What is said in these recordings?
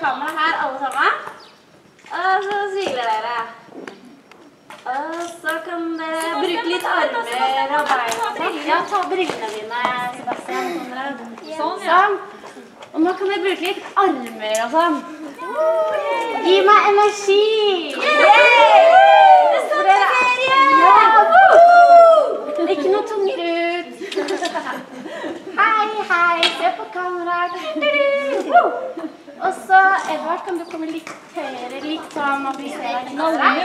kamera her, alle sammen. Og så sviler dere. Og så kan dere bruke litt armer og bein. Ja, ta brillene dine, Sebastian. Sånn. Og nå kan dere bruke litt armer og sånn. Gi meg energi! Det står ferie! Ikke noe tunger ut. Hei, hei, se på kameraet. Og så, Edvard, kan du komme litt høyere, litt sånn at vi ser deg litt høyere.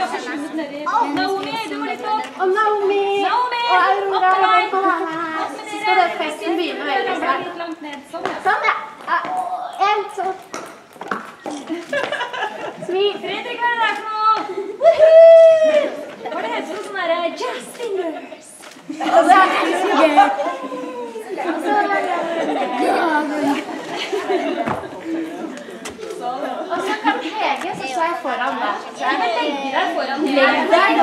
Naomi, du må litt opp. Og Naomi. Og Aurora, og her. Så skal det festen begynne å velge seg. Sånn, ja. En, to. Fredrik, hva er det der for noe? Hva er det heter for sånn der jazz fingers? Og så er det gøy. Og så kan Hege, så står jeg foran deg. Så jeg legger deg foran Hege. Legg deg.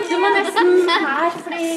Du må nesten her, fordi...